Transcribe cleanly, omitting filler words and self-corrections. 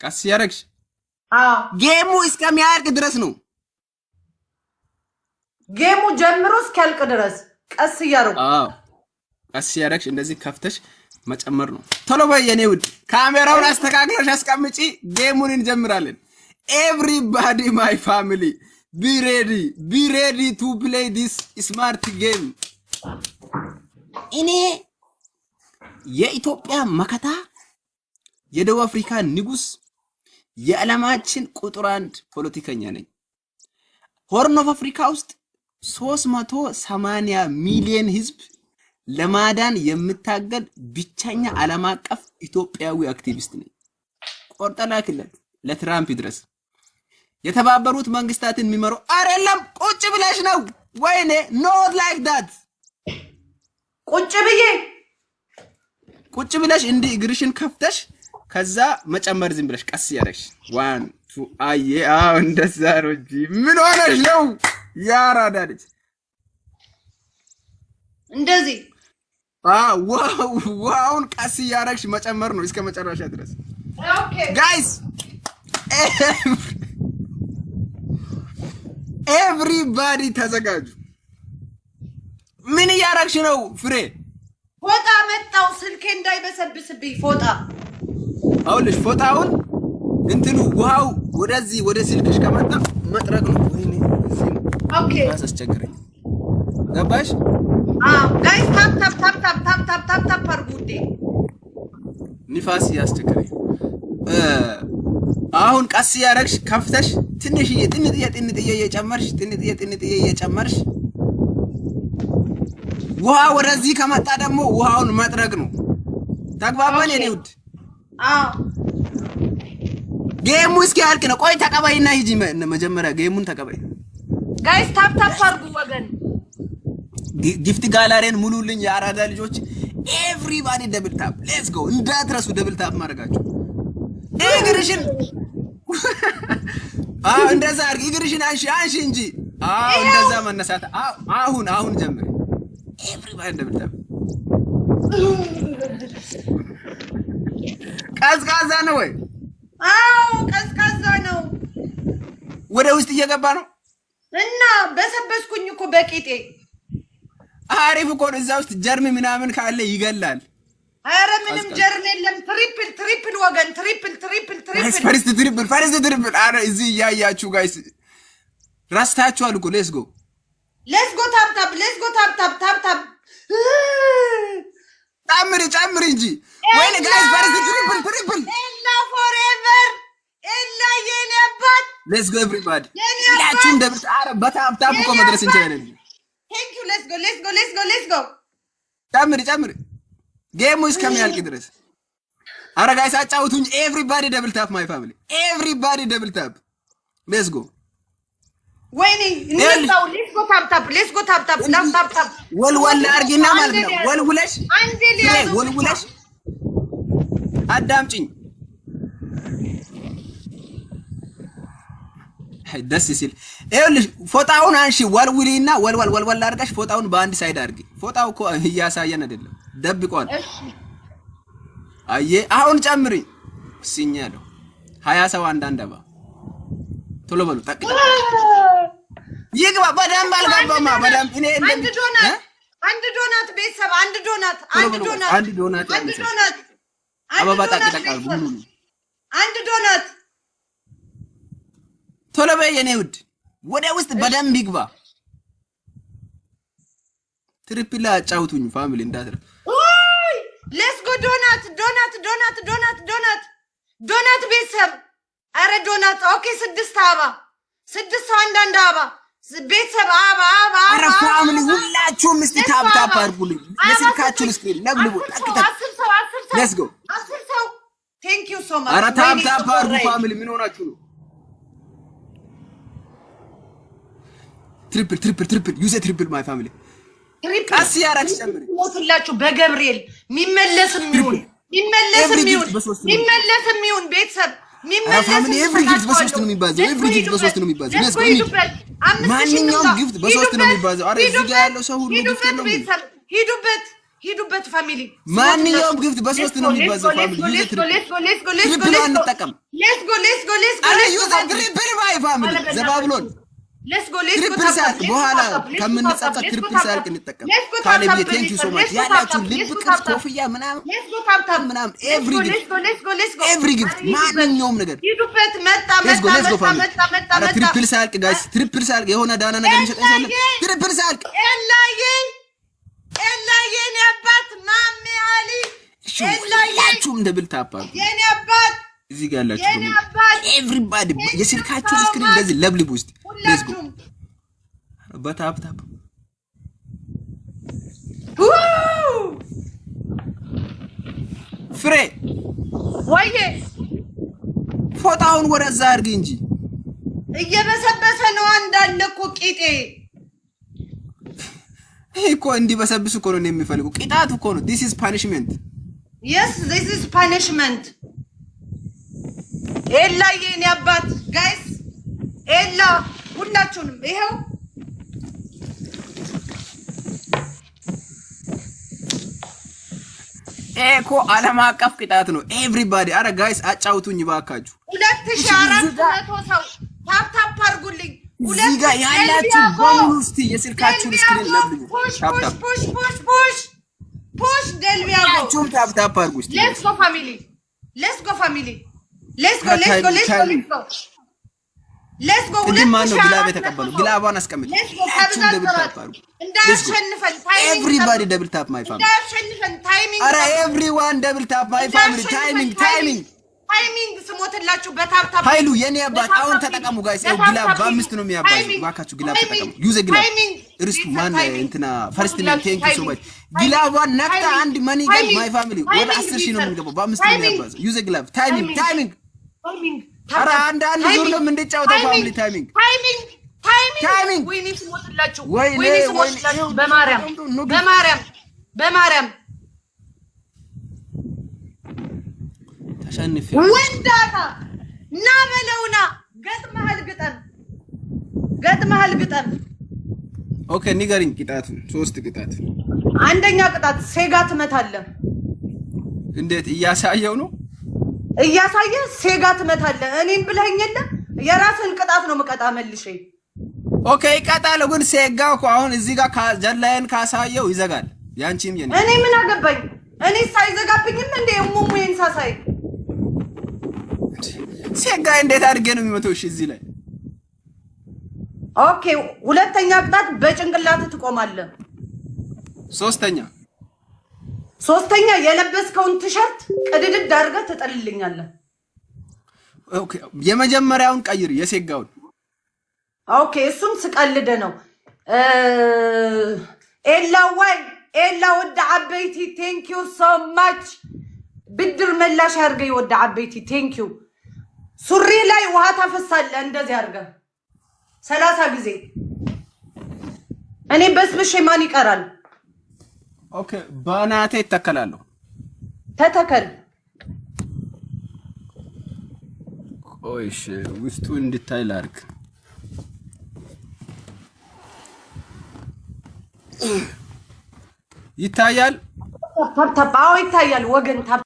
ቀስ ያረግሽ ጌሙ እስከሚያልቅ ድረስ ነው። ጌሙ ጀምሮ እስኪያልቅ ድረስ ቀስ ያረግ ቀስ ያረግሽ እንደዚህ ከፍተሽ መጨመር ነው። ቶሎ በይ የኔ ውድ ካሜራውን አስተካክለሽ አስቀምጪ። ጌሙን እንጀምራለን። Everybody my family be ready to play this smart game. እኔ የኢትዮጵያ መከታ የደቡብ አፍሪካ ንጉስ የዓለማችን ቁጥር 1 ፖለቲከኛ ነኝ። ሆርን ኦፍ አፍሪካ ውስጥ 380 ሚሊዮን ህዝብ ለማዳን የምታገል ብቸኛ ዓለም አቀፍ ኢትዮጵያዊ አክቲቪስት ነኝ። ቆርጠላክለት ለትራምፕ ድረስ የተባበሩት መንግስታትን የሚመሩ አይደለም። ቁጭ ብለሽ ነው ወይኔ ኖት ላይክ ዳት ቁጭ ብለሽ እንዲ እግርሽን ከፍተሽ ከዛ መጨመር ዝም ብለሽ ቀስ ያረሽ 1 2 አየ እንደዛ ነው እንጂ ምን ሆነሽ ነው ያራዳልሽ እንደዚህ ዋውን ቀስ ያረግሽ መጨመር ነው እስከ መጨረሻ ድረስ። ኦኬ ጋይስ ኤቭሪባዲ ተዘጋጁ። ምን ያረግሽ ነው ፍሬ? ፎጣ መጣው ስልኬ እንዳይበሰብስብኝ ፎጣ አውልሽ ፎጣውን እንትኑ ውሃው ወደዚህ ወደ ስልክሽ ከመጣ መጥረግ ነው። ወይኔ እዚህ ኦኬ አስቸግረኝ ገባሽ? ጋይስ ታፕ አርጉዴ ንፋስ ያስቸግረኝ። አሁን ቀስ ያረግሽ ከፍተሽ ትንሽዬ ጥንጥዬ እየጨመርሽ ውሃ ወደዚህ ከመጣ ደግሞ ውሃውን መጥረግ ነው። ተግባባን የኔ ውድ? ጌሙ እስኪያልቅ ነው። ቆይ ተቀበይና ሂጂ መጀመሪያ ጌሙን ተቀበይ። ጋይስ ታፕ አርጉ ወገን። ጊፍት ጋላሪን ሙሉልኝ የአራዳ ልጆች። ኤቭሪባዲ ደብል ታፕ ሌትስ ጎ። እንዳትረሱ ደብል ታፕ ማድረጋችሁ። እግርሽን እንደዛ አርጊ። እግርሽን አንሺ እንጂ እንደዛ መነሳት። አሁን ጀምሪ። ኤቭሪባዲ ደብል ታፕ። ቀዝቃዛ ነው ወይ? ቀዝቃዛ ነው። ወደ ውስጥ እየገባ ነው እና በሰበስኩኝ እኮ በቂጤ። አሪፍ እኮ ነው። እዛ ውስጥ ጀርም ምናምን ካለ ይገላል። አረ ምንም ጀርም የለም። ትሪፕል ወገን ትሪፕል ፈርስት ትሪፕል። አረ እዚህ ያያችሁ ጋይስ ራስታችኋል እኮ። ሌትስ ጎ ታፕ ጨምሪ እንጂ ወይኔ ጋይስ ፈርስት ትሪፕል ኤላ ፎሬቨር ኤላ የኔባት ሌትስ ጎ ኤቭሪባዲ ሁላችሁም ደብት። አረ በታፕ እኮ መድረስ እንችላለን። ቴንክ ዩ ሌትስ ጎ ጨምሪ ጌሙ እስከሚያልቅ ድረስ። አረ ጋይስ አጫውቱኝ። ኤቭሪባዲ ደብል ታፕ ማይ ፋሚሊ ኤቭሪባዲ ደብል ታፕ ሌትስ ጎ። ወይኔ እንዴታው ሌትስ ጎ ታፕ ወልወል አርጊና ማለት ነው። ወልውለሽ አዳምጪኝ። ደስ ሲል ይኸውልሽ ፎጣውን አንሺ ወልውሊና ወልወል አርጋሽ ፎጣውን በአንድ ሳይድ አርጊ። ፎጣው እኮ እያሳየን አይደለም ደብቋል። አየ አሁን ጨምሪ። ሲኛለው 20 ሰው አንዳንድ አባ ቶሎ በሉ ጠቅ ይግባ። በደንብ አልገባማ። በደንብ እኔ አንድ ዶናት ቤተሰብ አንድ ዶናት አበባ ጠቅ አንድ ዶናት ቶሎ በይ የኔ ውድ። ወደ ውስጥ በደንብ ይግባ። ትሪፕል አጫውቱኝ ፋሚሊ እንዳትረ ሌትስ ጎ ዶናት ቤተሰብ። አረ ዶናት ኦኬ 6 አበባ 6 አንዳንድ አበባ ቤተሰብ አበባ አረ ፋሚሊ ሁላችሁም እስቲ ታፕ አድርጉልኝ። ለስልካችሁን ስክሪን ለብልቡ ጠቅጠቅ 10 ሰው ሌትስ ጎ 10 ሰው ቴንክ ዩ ሶ ማች። አረ ታፕ አድርጉ ፋሚሊ። ምን ሆናችሁ ነው? ትሪፕል ዩዝ ትሪፕል ማይ ፋሚሊ ቀስ ያረግሽ ጨምሪ። ሞትላችሁ በገብርኤል ሚመለስም ይሁን ቤተሰብ ፋሚሊ ኤቭሪ ጊፍት በሶስት ነው የሚባዘው። ማንኛውም ጊፍት በሶስት ነው የሚባዘው። አረ እዚህ ጋር ያለው ሰው ሁሉ ጊፍት ነው። ሂዱበት ፋሚሊ። ማንኛውም ጊፍት በሶስት ነው የሚባዘው ፋሚሊ። ትሪፕል አንጠቀም let's go አረ ዩዛ ትሪፕል ማይ ፋሚሊ ዘባብሎን ትሪፕል ሳልቅ በኋላ ከምንጸጸት ትሪፕል ሳልቅ እንጠቀም ካሌብ ቴንክ ዩ ሶ ማች ያላችሁ ልብ ቅፍ ኮፍያ ምናምን ምናምን ኤቭሪ ጊፍት ማንኛውም ነገር ሂዱበት መጣ አረ ትሪፕል ሳልቅ ጋይስ ትሪፕል ሳልቅ የሆነ ዳና ነገር የሚሰጠኝ ሰው ትሪፕል ሳልቅ ኤላዬ የኔ አባት ማሜ አሊ ኤላያችሁም ደብል ታፕ የኔ አባት እዚህ ጋር ያላችሁ ኤቭሪባዲ የስልካችሁ ስክሪን እንደዚህ ለብልብ ውስጥ ሌትስ ጎ በታፕ ታፕ ፍሬ ወይዬ ፎጣውን ወደዛ አድርጊ እንጂ እየበሰበሰ ነው እንዳለ እኮ ቂጤ እኮ እንዲበሰብስ እኮ ነው የሚፈልገው ቂጣት እኮ ነው this is punishment yes this is punishment ኤላ የኔ አባት ጋይስ ኤላ ሁላችሁንም ይሄው እኮ ዓለም አቀፍ ቅጣት ነው ኤቭሪባዲ አረ ጋይስ አጫውቱኝ ባካችሁ 2400 ሰው ታፕ አድርጉልኝ እዚህ ጋር ያላችሁ በሙሉ እስቲ የስልካችሁን ስክሪን ለብልቡ ፑሽ ደልቢያጎ ታፕ አድርጉ እስቲ let's go family let's go ማን ነው ግላብ የተቀበለው ግላባን አስቀምጥ እንዳያሸንፈን ኤቭሪባዲ ደብል ታፕ ማይ ፋሚሊ እንዳያሸንፈን ታይሚንግ አረ ኤቭሪዋን ደብል ታፕ ማይ ፋሚሊ ታይሚንግ ስሞትላችሁ በታፕ ኃይሉ የኔ አባት አሁን ተጠቀሙ ጋይስ ያው ግላብ በአምስት ነው የሚያባዙ ባካችሁ ግላብ ተጠቀሙ ዩዘ ግላብ እርስቱ ማን እንትና ፈርስት ኔም ቴንክ ዩ ሶ ማች ግላባን ነክታ አንድ ማኒ ጋር ማይ ፋሚሊ ወደ 10 ሺህ ነው የምንገባው በአምስት ነው የሚያባዙ ዩዘ ግላብ ታይሚንግ አረ አንድ ዙር ነው እንድጫወተው ፋሚሊ ታይሚንግ ወይኔ ስሞትላችሁ ወይኔ በማርያም ተሸንፍ ወንዳታ ና በለውና ገጥመሃል ግጠም ኦኬ ንገሪኝ ቅጣቱን 3 ቅጣት አንደኛ ቅጣት ሴጋ ትመታለህ እንዴት እያሳየው ነው እያሳየ ሴጋ ትመታለህ እኔን ብለኸኝ የለ የራስን ቅጣት ነው መቀጣ መልሼ ኦኬ ይቀጣል ግን ሴጋው እኮ አሁን እዚህ ጋር ጀላየን ካሳየው ይዘጋል ያንቺም የኔ እኔ ምን አገባኝ እኔ ሳይዘጋብኝም እንደ ሙሙዬን ሳሳይ ሴጋ እንዴት አድርጌ ነው የሚመተው እሺ እዚህ ላይ ኦኬ ሁለተኛ ቅጣት በጭንቅላት ትቆማለህ ሶስተኛ የለበስከውን ቲሸርት ቅድድድ አድርገህ ትጠልልኛለህ ኦኬ የመጀመሪያውን ቀይር የሴጋውን ኦኬ እሱም ስቀልደ ነው ኤላ ወደ አበይቲ ቴንክ ዩ ሶ ማች ብድር መላሽ አድርገህ ወደ አበይቲ ቴንክ ዩ ሱሪ ላይ ውሃ ታፈሳለህ እንደዚህ አድርገህ 30 ጊዜ እኔ በስብሽ ማን ይቀራል ኦኬ ባናቴ ተከላለሁ ተተከል ቆይሽ ውስጡ እንድታይ ላድርግ ይታያል ታፕ ይታያል ወገን ታፕ